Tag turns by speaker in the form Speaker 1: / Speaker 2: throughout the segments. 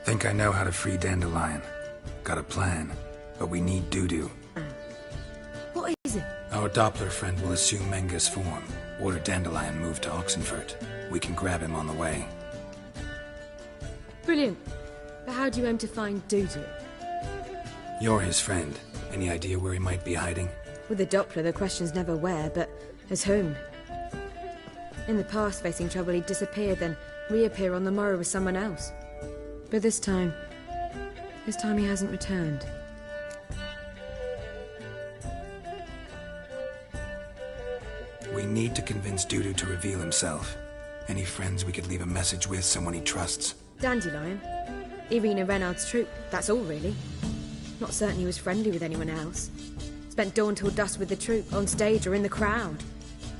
Speaker 1: Think I know how to free Dandelion. Got a plan, but we need Dudu.
Speaker 2: What is it?
Speaker 1: Our Doppler friend will assume Menga's form. Order Dandelion moved to Oxenfurt. We can grab him on the way.
Speaker 2: Brilliant. But how do you aim to find Dudu?
Speaker 1: You're his friend. Any idea where he might be hiding?
Speaker 2: With the Doppler, the question's never where, but as whom. In the past, facing trouble, he'd disappear, then reappear on the morrow with someone else. But this time he hasn't returned.
Speaker 1: We need to convince Dudu to reveal himself. Any friends we could leave a message with, someone he trusts?
Speaker 2: Dandelion. Irina Renard's troop, that's all really. Not certain he was friendly with anyone else. Spent dawn till dusk with the troop, on stage or in the crowd.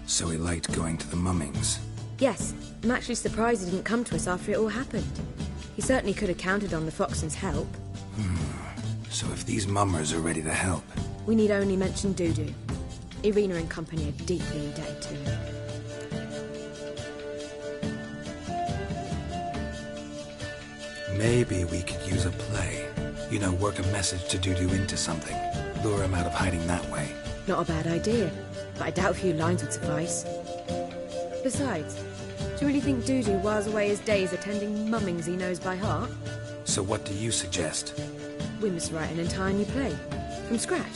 Speaker 1: So he liked going to the mummings?
Speaker 2: Yes. I'm actually surprised he didn't come to us after it all happened. He certainly could have counted on the Foxen's help.
Speaker 1: So if these mummers are ready to help...
Speaker 2: We need only mention Dudu. Irina and company are deeply indebted to him.
Speaker 1: Maybe we could use a play. You know, work a message to Dudu into something. Lure him out of hiding that way.
Speaker 2: Not a bad idea, but I doubt a few lines would suffice. Besides, do you really think Dudu whiles away his days attending mummings he knows by heart?
Speaker 1: So what do you suggest?
Speaker 2: We must write an entire new play. From scratch.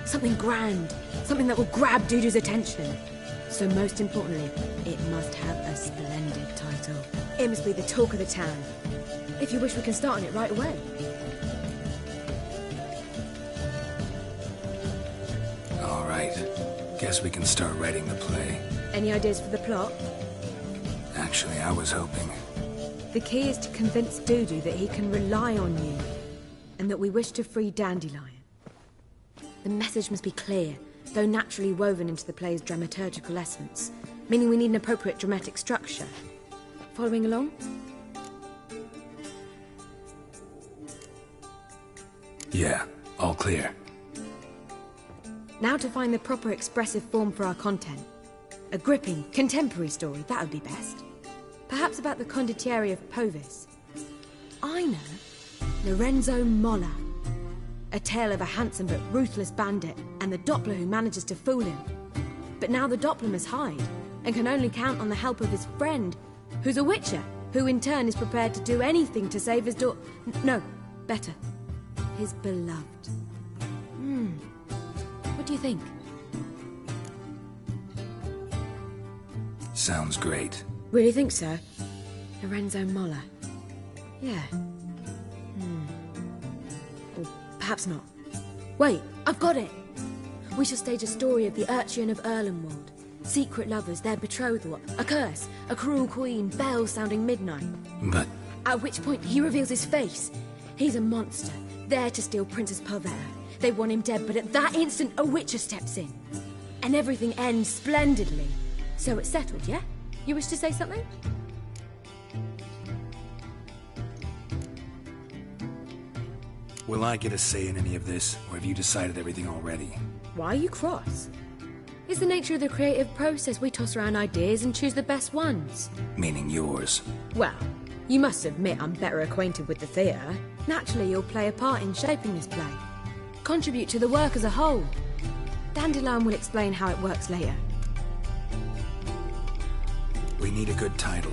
Speaker 2: Something grand. Something that will grab Dudu's attention. So most importantly, it must have a splendid title. It must be the talk of the town. If you wish, we can start on it right away.
Speaker 1: All right. Guess we can start writing the play.
Speaker 2: Any ideas for the plot?
Speaker 1: Actually, I was hoping...
Speaker 2: The key is to convince Dudu that he can rely on you, and that we wish to free Dandelion. The message must be clear, though naturally woven into the play's dramaturgical essence, meaning we need an appropriate dramatic structure. Following along?
Speaker 1: Yeah, all clear.
Speaker 2: Now to find the proper expressive form for our content. A gripping, contemporary story, that would be best. Perhaps about the condottieri of Povis. I know. Lorenzo Molla. A tale of a handsome but ruthless bandit, and the Doppler who manages to fool him. But now the Doppler must hide, and can only count on the help of his friend, who's a witcher, who in turn is prepared to do anything to save his no, better. His beloved. What do you think?
Speaker 1: Sounds great.
Speaker 2: Really think so? Lorenzo Molla. Yeah. Or perhaps not. Wait, I've got it! We shall stage a story of the Urchin of Erlenwald. Secret lovers, their betrothal, a curse, a cruel queen, bells sounding midnight.
Speaker 1: But...
Speaker 2: At which point he reveals his face. He's a monster, there to steal Princess Pavera. They want him dead, but at that instant a witcher steps in. And everything ends splendidly. So it's settled, yeah? You wish to say something?
Speaker 1: Will I get a say in any of this, or have you decided everything already?
Speaker 2: Why are you cross? It's the nature of the creative process. We toss around ideas and choose the best ones.
Speaker 1: Meaning yours.
Speaker 2: Well, you must admit I'm better acquainted with the theatre. Naturally, you'll play a part in shaping this play. Contribute to the work as a whole. Dandelion will explain how it works later.
Speaker 1: We need a good title.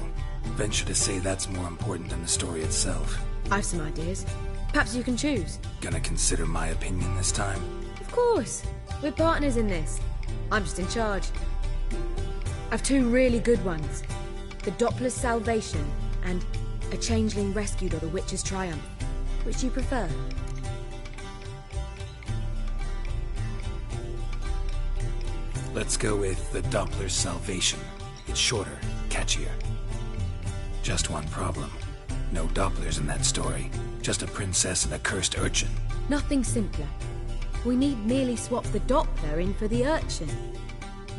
Speaker 1: Venture to say that's more important than the story itself.
Speaker 2: I've some ideas. Perhaps you can choose.
Speaker 1: Gonna consider my opinion this time?
Speaker 2: Of course. We're partners in this. I'm just in charge. I've two really good ones. The Doppler's Salvation and A Changeling Rescued or the Witch's Triumph. Which do you prefer?
Speaker 1: Let's go with The Doppler's Salvation. It's shorter, catchier. Just one problem. No Dopplers in that story. Just a princess and a cursed urchin.
Speaker 2: Nothing simpler. We need merely swap the Doppler in for the urchin.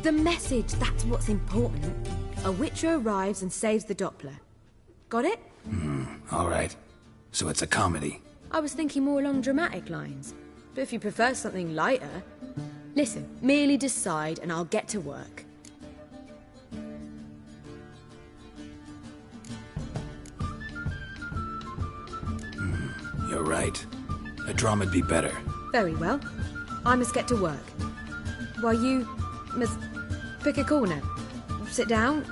Speaker 2: The message, that's what's important. A witcher arrives and saves the Doppler. Got it?
Speaker 1: All right. So it's a comedy.
Speaker 2: I was thinking more along dramatic lines. But if you prefer something lighter... Listen, merely decide and I'll get to work.
Speaker 1: You're right. A drama'd be better.
Speaker 2: Very well. I must get to work. While you must pick a corner. Sit down,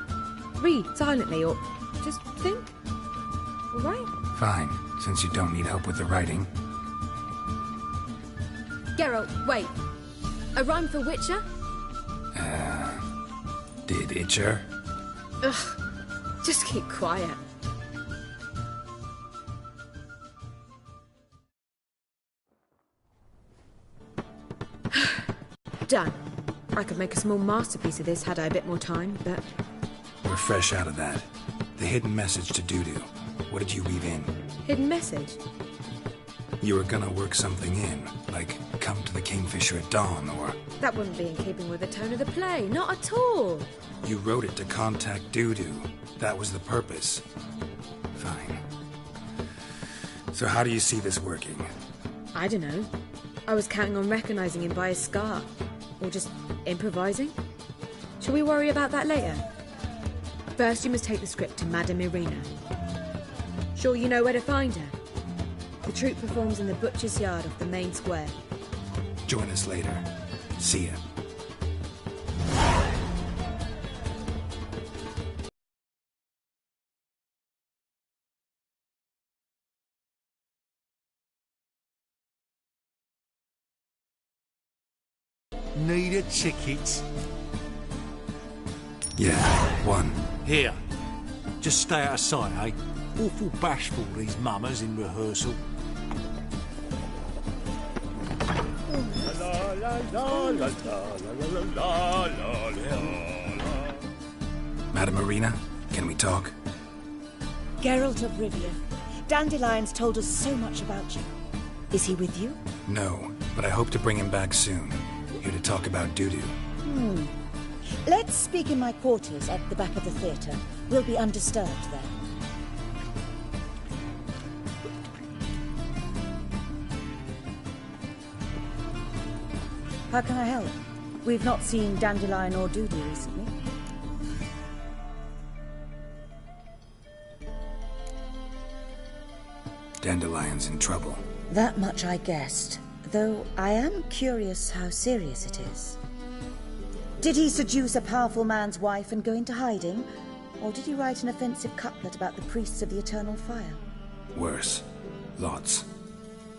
Speaker 2: read silently, or just think. All right?
Speaker 1: Fine, since you don't need help with the writing.
Speaker 2: Geralt, wait. A rhyme for Witcher?
Speaker 1: Did Itcher?
Speaker 2: Ugh. Just keep quiet. Done. I could make a small masterpiece of this had I a bit more time, but...
Speaker 1: We're fresh out of that. The hidden message to Dudu. What did you weave in?
Speaker 2: Hidden message?
Speaker 1: You were gonna work something in, like come to the Kingfisher at dawn, or...
Speaker 2: That wouldn't be in keeping with the tone of the play, not at all.
Speaker 1: You wrote it to contact Dudu. That was the purpose. Fine. So how do you see this working?
Speaker 2: I don't know. I was counting on recognizing him by his scar. Or just improvising. Shall we worry about that later? First, you must take the script to Madame Irina. Sure you know where to find her? The troupe performs in the butcher's yard off the main square.
Speaker 1: Join us later. See ya.
Speaker 3: Need a ticket?
Speaker 1: Yeah, one.
Speaker 3: Here. Just stay out of sight, eh? Awful bashful, these mummers in rehearsal.
Speaker 1: Madame Irina, can we talk?
Speaker 4: Geralt of Rivia. Dandelion's told us so much about you. Is he with you?
Speaker 1: No, but I hope to bring him back soon. Here to talk about Dudu.
Speaker 4: Let's speak in my quarters at the back of the theatre. We'll be undisturbed there. How can I help? We've not seen Dandelion or Dudu recently.
Speaker 1: Dandelion's in trouble.
Speaker 4: That much I guessed, though I am curious how serious it is. Did he seduce a powerful man's wife and go into hiding? Or did he write an offensive couplet about the priests of the eternal fire?
Speaker 1: Worse. Lots.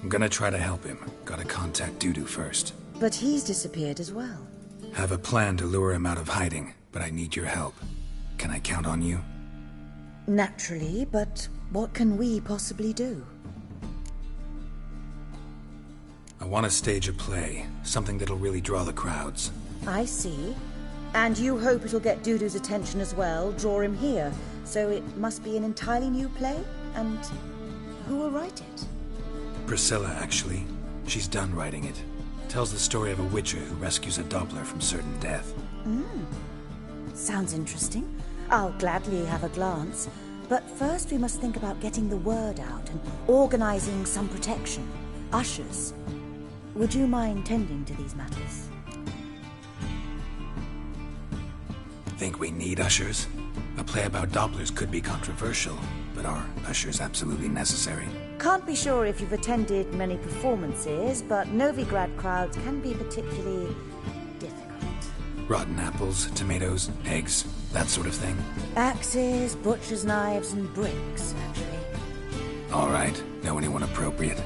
Speaker 1: I'm gonna try to help him. Gotta contact Dudu first.
Speaker 4: But he's disappeared as well.
Speaker 1: Have a plan to lure him out of hiding, but I need your help. Can I count on you?
Speaker 4: Naturally, but what can we possibly do?
Speaker 1: I want to stage a play, something that'll really draw the crowds.
Speaker 4: I see. And you hope it'll get Dudu's attention as well, draw him here. So it must be an entirely new play? And who will write it?
Speaker 1: Priscilla, actually. She's done writing it. Tells the story of a witcher who rescues a Doppler from certain death.
Speaker 4: Sounds interesting. I'll gladly have a glance. But first we must think about getting the word out and organizing some protection. Ushers. Would you mind tending to these matters?
Speaker 1: Think we need ushers? A play about Dopplers could be controversial, but are ushers absolutely necessary?
Speaker 4: Can't be sure if you've attended many performances, but Novigrad crowds can be particularly difficult.
Speaker 1: Rotten apples, tomatoes, eggs, that sort of thing?
Speaker 4: Axes, butcher's knives, and bricks, actually.
Speaker 1: All right. Know anyone appropriate?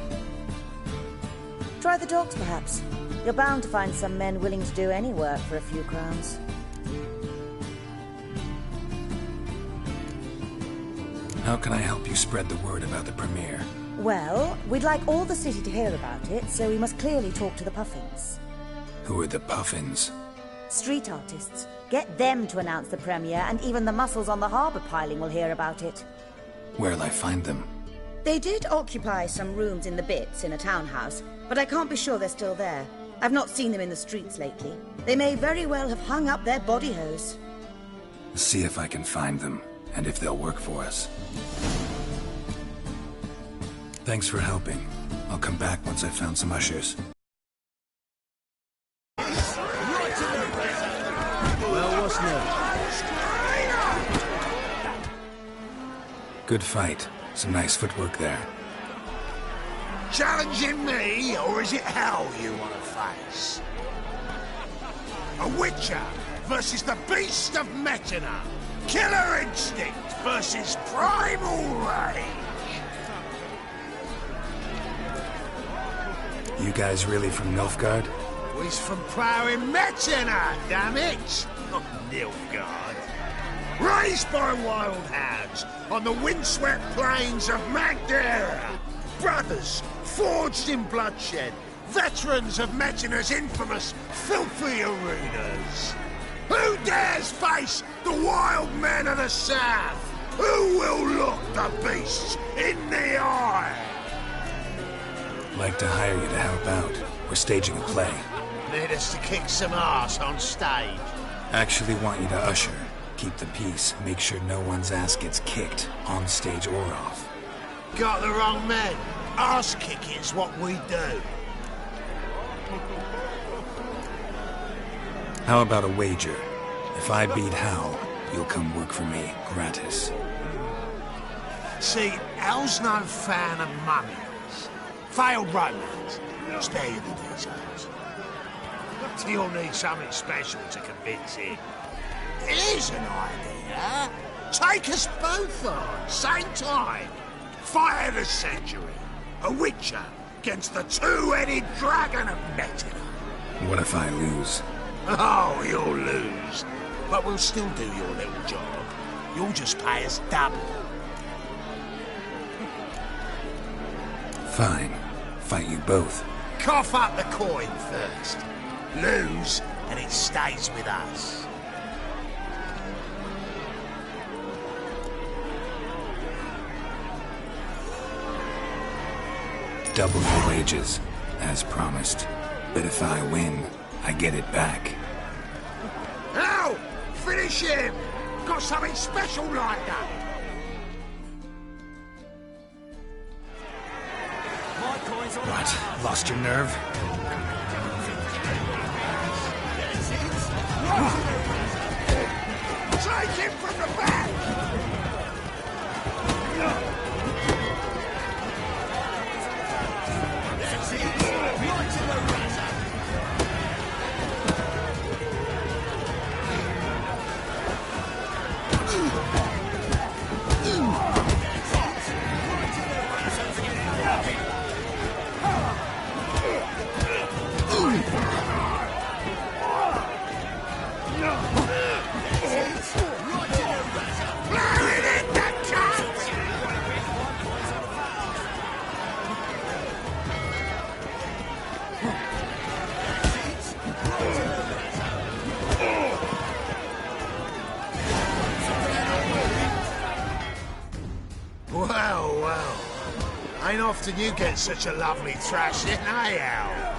Speaker 4: Try the dogs, perhaps. You're bound to find some men willing to do any work for a few crowns.
Speaker 1: How can I help you spread the word about the premiere?
Speaker 4: Well, we'd like all the city to hear about it, so we must clearly talk to the Puffins.
Speaker 1: Who are the Puffins?
Speaker 4: Street artists. Get them to announce the premiere, and even the muscles on the harbour piling will hear about it.
Speaker 1: Where'll I find them?
Speaker 4: They did occupy some rooms in the Bits in a townhouse, but I can't be sure they're still there. I've not seen them in the streets lately. They may very well have hung up their body hose.
Speaker 1: See if I can find them, and if they'll work for us. Thanks for helping. I'll come back once I've found some ushers.
Speaker 3: Well, what's new?
Speaker 1: Good fight. Some nice footwork there.
Speaker 5: Challenging me, or is it hell you want to face? A Witcher versus the Beast of Metina. Killer instinct versus primal rage.
Speaker 1: You guys really from Nilfgaard?
Speaker 5: We's from ploughing Metina, damn it! Not Nilfgaard. Raised by wild hounds on the windswept plains of Magdera. Brothers forged in bloodshed. Veterans of Metina's infamous filthy arenas. Who dares face the wild men of the south? Who will look the beasts in the eye?
Speaker 1: Like to hire you to help out. We're staging a play.
Speaker 5: Need us to kick some ass on stage.
Speaker 1: Actually want you to usher. Keep the peace. Make sure no one's ass gets kicked, on stage or off.
Speaker 5: Got the wrong men. Ass kicking's what we do.
Speaker 1: How about a wager? If I beat Hal, you'll come work for me, gratis.
Speaker 5: See, Hal's no fan of mummies. Failed romance. Spare you the details. You'll need something special to convince him. Here's an idea. Take us both on, same time. Fight of the century. A Witcher against the two-headed dragon of Metina.
Speaker 1: What if I lose?
Speaker 5: Oh, you'll lose. But we'll still do your little job. You'll just pay us double.
Speaker 1: Fine. Fight you both.
Speaker 5: Cough up the coin first. Lose, and it stays with us.
Speaker 1: Double your wages, as promised. But if I win, I get it back.
Speaker 5: Now, finish him! Got something special lined up.
Speaker 1: What? Lost your nerve?
Speaker 5: Take him from the back! Ain't often you get such a lovely thrashing, eh, Al?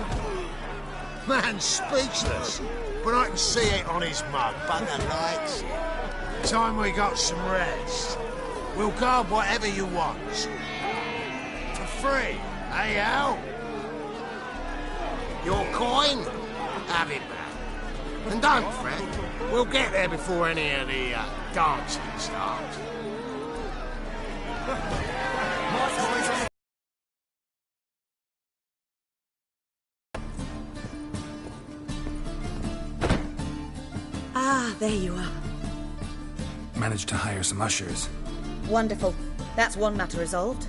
Speaker 5: Man's speechless, but I can see it on his mug. Bugger likes it. Time we got some rest. We'll guard whatever you want. For free, eh, Al? Your coin? Have it back. And don't fret, we'll get there before any of the dancing starts.
Speaker 4: Ah, there you are.
Speaker 1: Managed to hire some ushers.
Speaker 4: Wonderful. That's one matter resolved.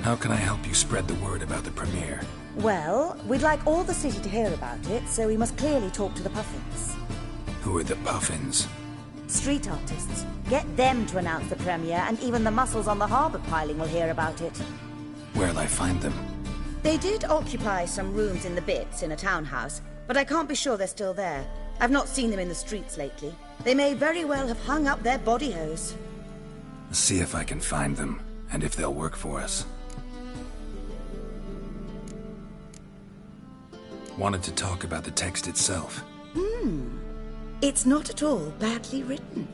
Speaker 1: How can I help you spread the word about the premiere?
Speaker 4: Well, we'd like all the city to hear about it, so we must clearly talk to the Puffins.
Speaker 1: Who are the Puffins?
Speaker 4: Street artists. Get them to announce the premiere, and even the muscles on the harbour piling will hear about it.
Speaker 1: Where'll I find them?
Speaker 4: They did occupy some rooms in the Bits in a townhouse, but I can't be sure they're still there. I've not seen them in the streets lately. They may very well have hung up their body hose.
Speaker 1: See if I can find them, and if they'll work for us. Wanted to talk about the text itself.
Speaker 4: It's not at all badly written.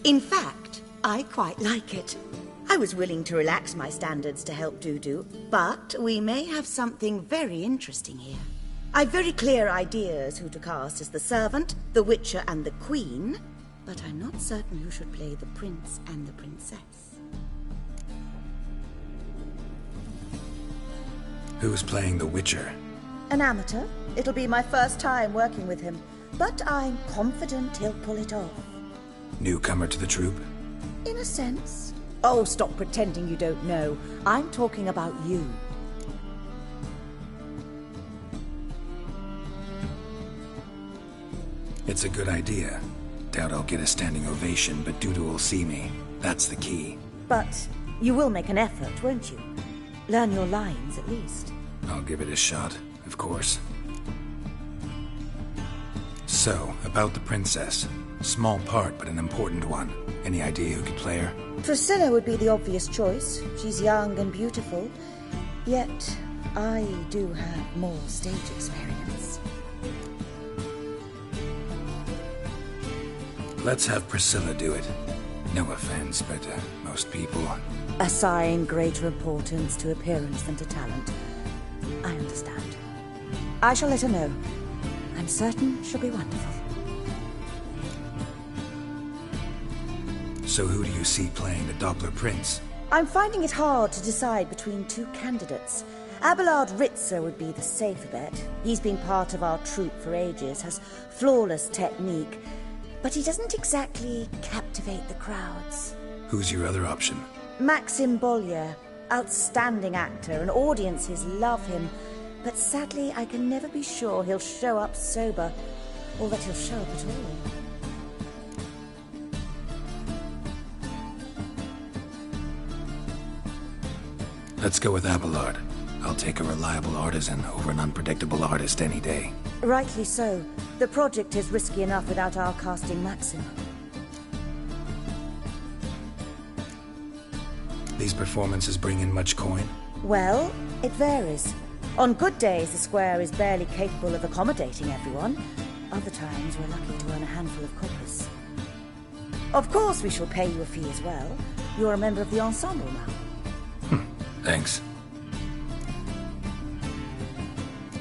Speaker 4: In fact, I quite like it. I was willing to relax my standards to help Dudu, but we may have something very interesting here. I've very clear ideas who to cast as the servant, the Witcher, and the Queen. but I'm not certain who should play the prince and the princess.
Speaker 1: Who's playing the Witcher?
Speaker 4: An amateur. It'll be my first time working with him, but I'm confident he'll pull it off.
Speaker 1: Newcomer to the troupe?
Speaker 4: In a sense. Oh, stop pretending you don't know. I'm talking about you.
Speaker 1: It's a good idea. Doubt I'll get a standing ovation, but Dudu will see me. That's the key.
Speaker 4: But you will make an effort, won't you? Learn your lines, at least.
Speaker 1: I'll give it a shot, of course. So, about the princess. Small part, but an important one. Any idea who could play her?
Speaker 4: Priscilla would be the obvious choice. She's young and beautiful. Yet, I do have more stage experience.
Speaker 1: Let's have Priscilla do it. No offense, but most people...
Speaker 4: Assign greater importance to appearance than to talent. I understand. I shall let her know. I'm certain she'll be wonderful.
Speaker 1: So who do you see playing the Doppler Prince?
Speaker 4: I'm finding it hard to decide between two candidates. Abelard Ritzer would be the safer bet. He's been part of our troupe for ages, has flawless technique, but he doesn't exactly captivate the crowds.
Speaker 1: Who's your other option?
Speaker 4: Maxim Bollier, outstanding actor, and audiences love him. But sadly, I can never be sure he'll show up sober, or that he'll show up at all.
Speaker 1: Let's go with Abelard. I'll take a reliable artisan over an unpredictable artist any day.
Speaker 4: Rightly so. The project is risky enough without our casting Maxim.
Speaker 1: These performances bring in much coin?
Speaker 4: Well, it varies. On good days, the square is barely capable of accommodating everyone. Other times, we're lucky to earn a handful of coppers. Of course, we shall pay you a fee as well. You're a member of the ensemble now.
Speaker 1: Thanks.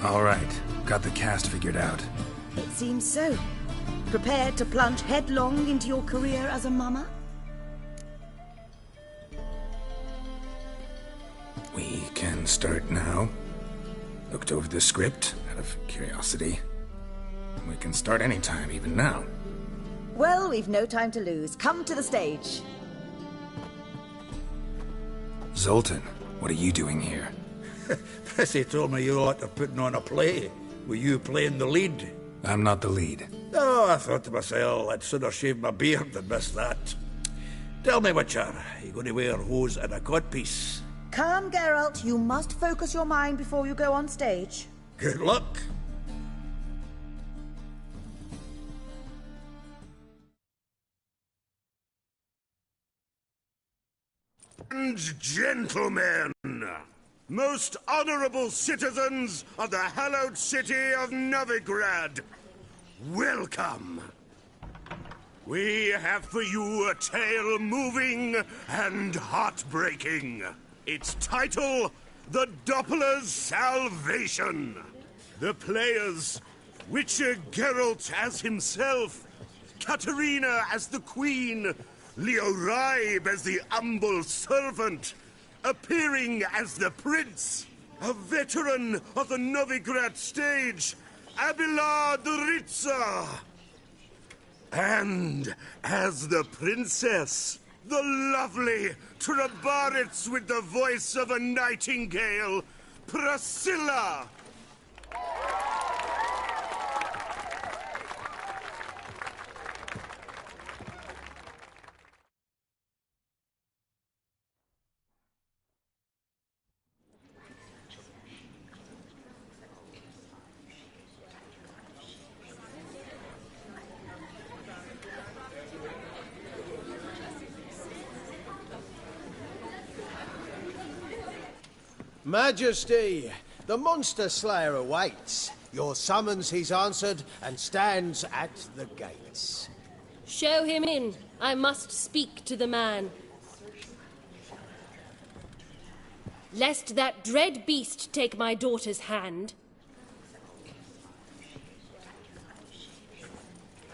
Speaker 1: All right, got the cast figured out.
Speaker 4: It seems so. Prepared to plunge headlong into your career as a mama?
Speaker 1: We can start now. Looked over the script, out of curiosity. We can start anytime, even now.
Speaker 4: Well, we've no time to lose. Come to the stage.
Speaker 1: Zoltan, what are you doing here?
Speaker 6: Prissy told me you ought to putting on a play. Were you playing the lead?
Speaker 1: I'm not the lead.
Speaker 6: Oh, I thought to myself, I'd sooner shave my beard than miss that. Tell me, Witcher, are you going to wear hose and a codpiece?
Speaker 4: Calm, Geralt. You must focus your mind before you go on stage.
Speaker 6: Good luck.
Speaker 5: And gentlemen, most honorable citizens of the hallowed city of Novigrad, welcome. We have for you a tale moving and heartbreaking. Its title, The Doppler's Salvation. The players, Witcher Geralt as himself, Katerina as the Queen, Leo Raib as the humble servant, appearing as the Prince, a veteran of the Novigrad stage, Abelard Ritzer. And as the Princess, the lovely Trabaritz with the voice of a nightingale, Priscilla.
Speaker 7: Majesty, the monster slayer awaits. Your summons he's answered and stands at the gates.
Speaker 8: Show him in. I must speak to the man. Lest that dread beast take my daughter's hand.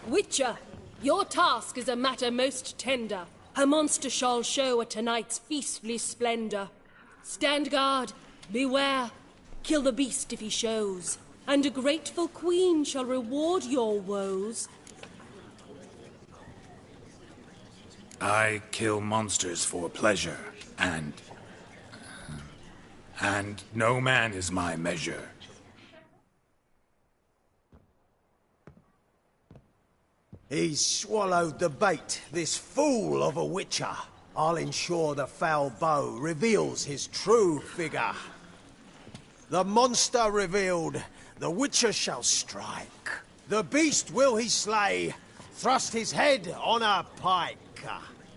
Speaker 8: Witcher, Your task is a matter most tender. Her monster shall show at tonight's feastly splendor. Stand guard, beware, kill the beast if he shows, and a grateful queen shall reward your woes.
Speaker 1: I kill monsters for pleasure, and no man is my measure.
Speaker 7: He's swallowed the bait, this fool of a witcher. I'll ensure the foul bow reveals his true figure. The monster revealed, the witcher shall strike. The beast will he slay, thrust his head on a pike.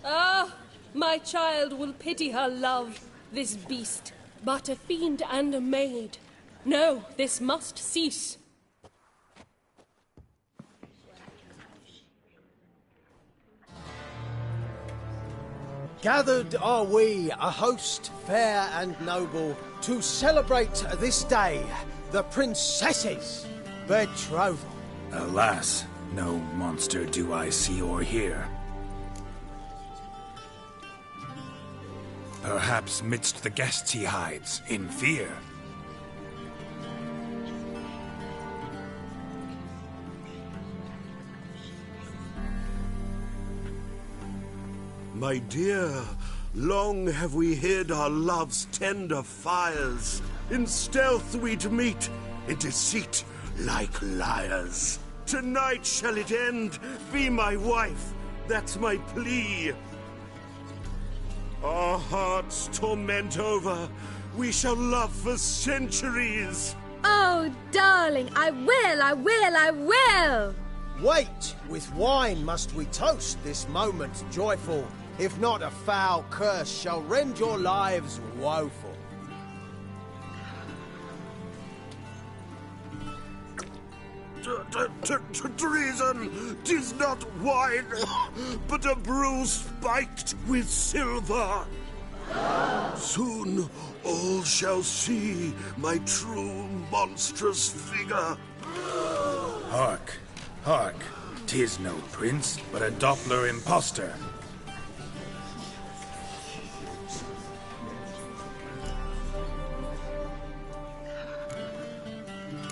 Speaker 8: Ah, my child will pity her love, this beast, but a fiend and a maid. No, this must cease.
Speaker 7: Gathered are we, a host fair and noble, to celebrate this day, the princess's betrothal.
Speaker 1: Alas, no monster do I see or hear. Perhaps midst the guests he hides, in fear.
Speaker 9: My dear, long have we hid our love's tender fires. In stealth we'd meet, in deceit like liars. Tonight shall it end, be my wife, that's my plea. Our hearts torment over, we shall love for centuries.
Speaker 2: Oh, darling, I will!
Speaker 7: Wait, with wine must we toast this moment joyful. If not, a foul curse shall rend your lives woeful.
Speaker 9: Treason! 'Tis not wine, but a brew spiked with silver. Soon all shall see my true monstrous figure.
Speaker 1: Hark, hark, 'tis no prince, but a Doppler impostor.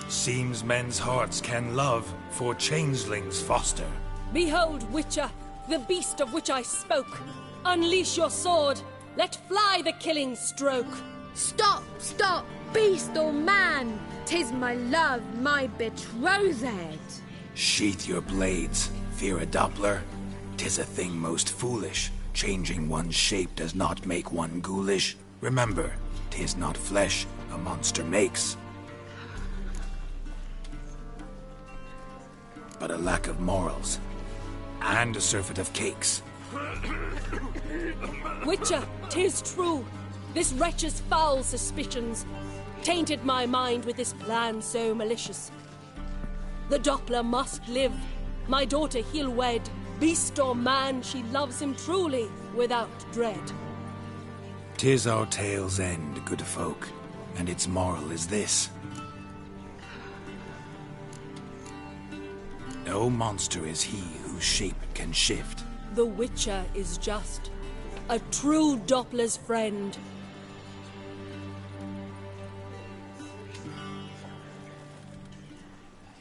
Speaker 1: Seems men's hearts can love, for changelings foster.
Speaker 8: Behold, Witcher, the beast of which I spoke. Unleash your sword. Let fly the killing stroke.
Speaker 2: Stop, stop, beast or man! 'Tis my love, my betrothed.
Speaker 1: Sheath your blades, fear a Doppler. 'Tis a thing most foolish. Changing one's shape does not make one ghoulish. Remember, 'tis not flesh a monster makes, but a lack of morals, and a surfeit of cakes.
Speaker 8: Witcher, 'tis true. This wretch's foul suspicions tainted my mind with this plan so malicious. The Doppler must live. My daughter he'll wed. Beast or man, she loves him truly, without dread.
Speaker 1: 'Tis our tale's end, good folk, and its moral is this. No monster is he whose shape can shift.
Speaker 8: The Witcher is just a true Doppler's friend.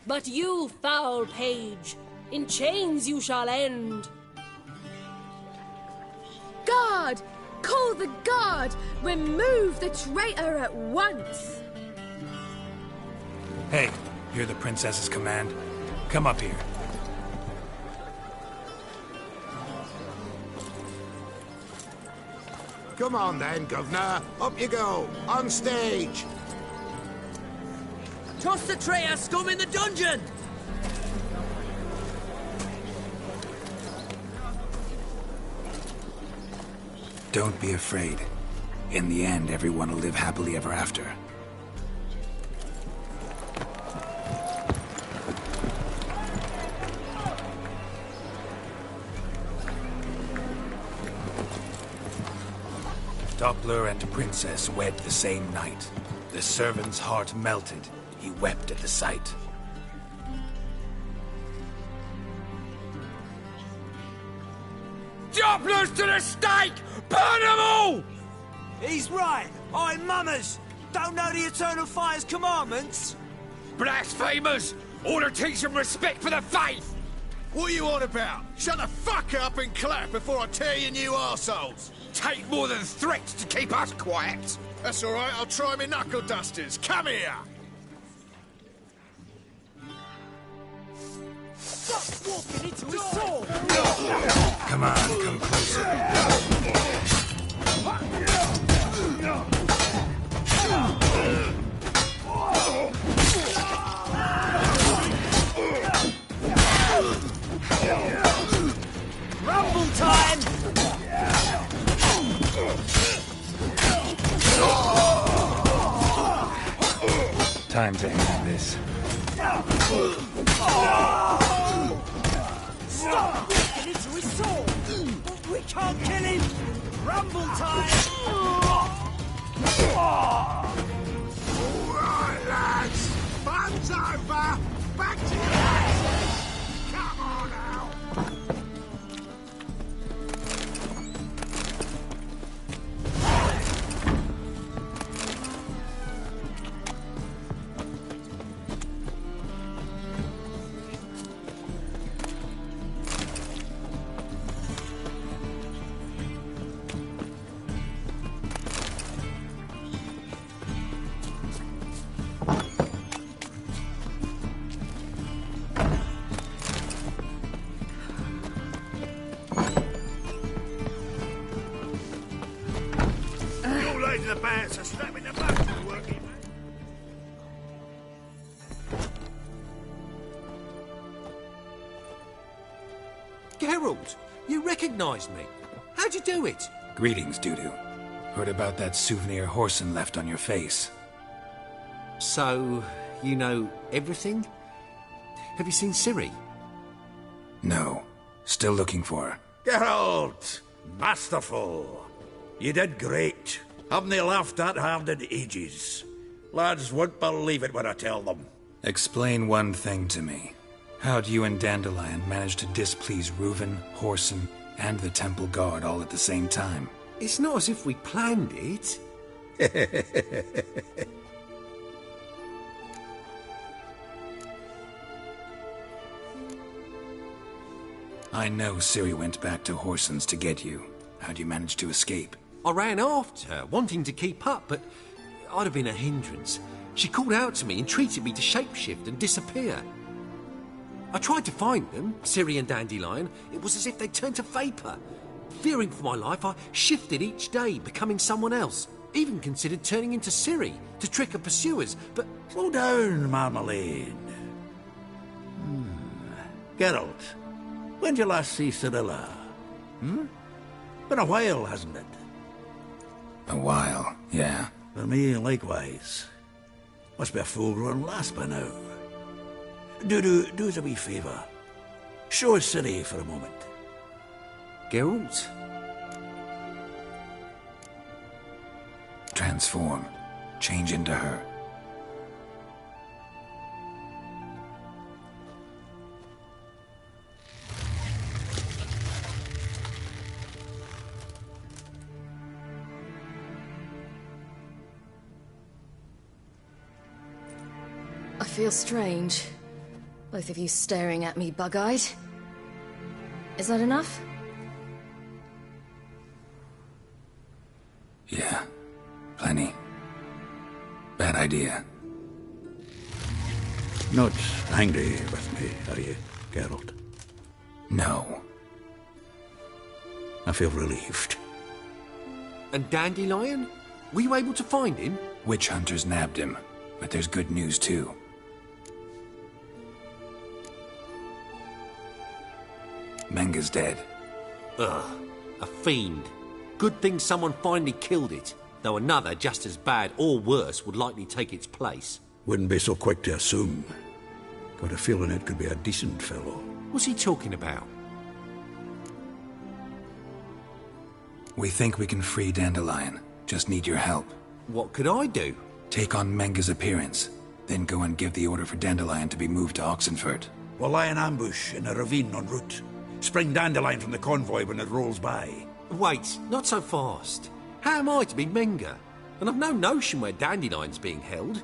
Speaker 8: But you, foul page, in chains you shall end.
Speaker 2: Guard! Call the guard! Remove the traitor at once!
Speaker 1: Hey, hear the princess's command? Come up here.
Speaker 5: Come on then, Governor. Up you go. On stage.
Speaker 10: Toss the traitor scum in the dungeon!
Speaker 1: Don't be afraid. In the end, everyone will live happily ever after. Doppler and princess wed the same night. The servant's heart melted. He wept at the sight.
Speaker 11: Dopplers to the stake! Burn them all!
Speaker 10: He's right. I'm mummers. Don't know the Eternal Fire's commandments?
Speaker 11: Blasphemers! Ought to teach them respect for the faith!
Speaker 5: What are you on about? Shut the fuck up and clap before I tear you new arseholes!
Speaker 11: Take more than threats to keep us quiet!
Speaker 5: That's all right, I'll try my knuckle dusters. Come here!
Speaker 10: Stop walking into his sword!
Speaker 1: Come on, come closer.
Speaker 10: Rumble time!
Speaker 1: Time to end this.
Speaker 10: Stop walking into his sword! We can't kill him! Rumble time!
Speaker 5: Alright, lads! Fun's over! Back to your asses! Come on now! The bats are slapping the butt to the working man.
Speaker 3: Geralt, you recognised me. How'd you do it?
Speaker 1: Greetings, Dudu. Heard about that souvenir Horson left on your face.
Speaker 3: So, you know everything? Have you seen Ciri?
Speaker 1: No. Still looking for her.
Speaker 6: Geralt! Masterful! You did great. Haven't they laughed that hard in ages? Lads won't believe it when I tell them.
Speaker 1: Explain one thing to me. How'd you and Dandelion manage to displease Reuven, Horson, and the Temple Guard all at the same time?
Speaker 3: It's not as if we planned it.
Speaker 1: I know Ciri went back to Horson's to get you. How'd you manage to escape?
Speaker 3: I ran after her, wanting to keep up, but I'd have been a hindrance. She called out to me and treated me to shapeshift and disappear. I tried to find them, Ciri and Dandelion. It was as if they'd turned to vapour. Fearing for my life, I shifted each day, becoming someone else. Even considered turning into Ciri to trick her pursuers, but...
Speaker 6: Slow down, Marmalade. Geralt, when'd you last see Cirilla? Been a while, hasn't it?
Speaker 1: A while, yeah.
Speaker 6: For me, likewise. Must be a full-grown lass by now. Do us a wee favour. Show us Ciri for a moment.
Speaker 3: Geralt?
Speaker 1: Transform. Change into her.
Speaker 2: I feel strange. Both of you staring at me bug-eyed. Is that enough?
Speaker 1: Yeah. Plenty. Bad idea.
Speaker 6: Not angry with me, are you, Geralt?
Speaker 1: No.
Speaker 6: I feel relieved.
Speaker 3: And Dandelion? Were you able to find him?
Speaker 1: Witch hunters nabbed him, but there's good news too. Menga's dead.
Speaker 3: Ugh, a fiend. Good thing someone finally killed it, though another just as bad or worse would likely take its place.
Speaker 6: Wouldn't be so quick to assume. Got a feeling it could be a decent fellow.
Speaker 3: What's he talking about?
Speaker 1: We think we can free Dandelion. Just need your help.
Speaker 3: What could I do?
Speaker 1: Take on Menga's appearance, then go and give the order for Dandelion to be moved to Oxenfurt.
Speaker 6: We'll lie in ambush in a ravine en route. Spring dandelion from the convoy when it rolls by.
Speaker 3: Wait, not so fast. How am I to be Menga? And I've no notion where Dandelion's being held.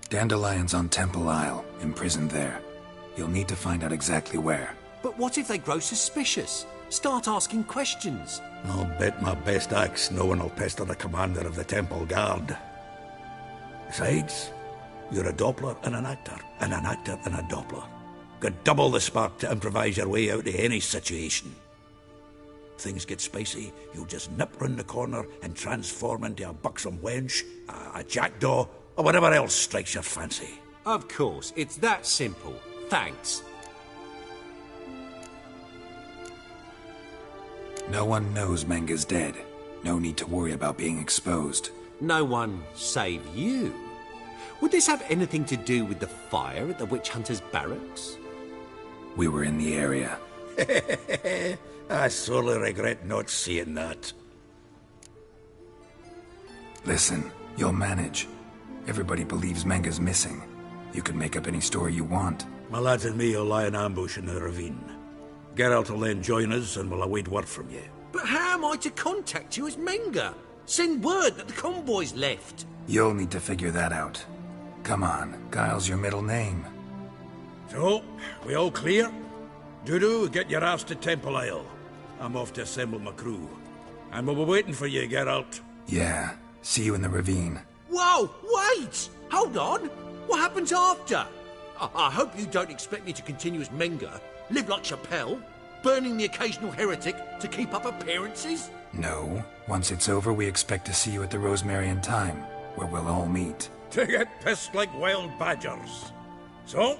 Speaker 1: Dandelion's on Temple Isle, imprisoned there. You'll need to find out exactly where.
Speaker 3: But what if they grow suspicious? Start asking questions.
Speaker 6: I'll bet my best axe no one will pester the commander of the Temple Guard. Besides, you're a Doppler and an actor and a Doppler. Got double the spark to improvise your way out of any situation. If things get spicy, you'll just nip round the corner and transform into a buxom wench, a jackdaw, or whatever else strikes your fancy.
Speaker 3: Of course, it's that simple. Thanks.
Speaker 1: No one knows Menga's dead. No need to worry about being exposed.
Speaker 3: No one save you. Would this have anything to do with the fire at the witch hunter's barracks?
Speaker 1: We were in the area.
Speaker 6: I sorely regret not seeing that.
Speaker 1: Listen, you'll manage. Everybody believes Menga's missing. You can make up any story you want.
Speaker 6: My lads and me will lie in ambush in the ravine. Geralt will then join us and we'll await word from you.
Speaker 3: But how am I to contact you as Menga? Send word that the convoy's left.
Speaker 1: You'll need to figure that out. Come on, Guile's your middle name.
Speaker 6: So, we all clear? Dudu, get your ass to Temple Isle. I'm off to assemble my crew. And we'll be waiting for you, Geralt.
Speaker 1: Yeah, see you in the ravine.
Speaker 3: Whoa, wait! Hold on! What happens after? I hope you don't expect me to continue as Menga, live like Chappelle, burning the occasional heretic to keep up appearances?
Speaker 1: No. Once it's over, we expect to see you at the Rosemary in Time, where we'll all meet.
Speaker 6: To get pissed like wild badgers. So,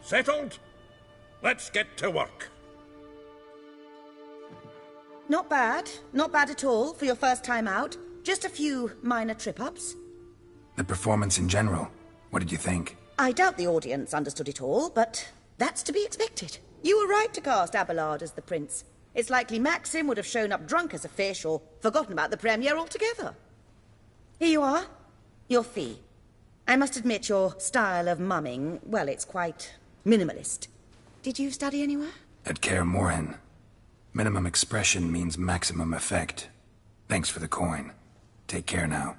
Speaker 6: settled? Let's get to work.
Speaker 4: Not bad. Not bad at all for your first time out. Just a few minor trip-ups.
Speaker 1: The performance in general, what did you think?
Speaker 4: I doubt the audience understood it all, but that's to be expected. You were right to cast Abelard as the prince. It's likely Maxim would have shown up drunk as a fish or forgotten about the premiere altogether. Here you are. Your fee. I must admit your style of mumming, well, it's quite minimalist. Did you study anywhere?
Speaker 1: At Kaer Morhen. Minimum expression means maximum effect. Thanks for the coin. Take care now.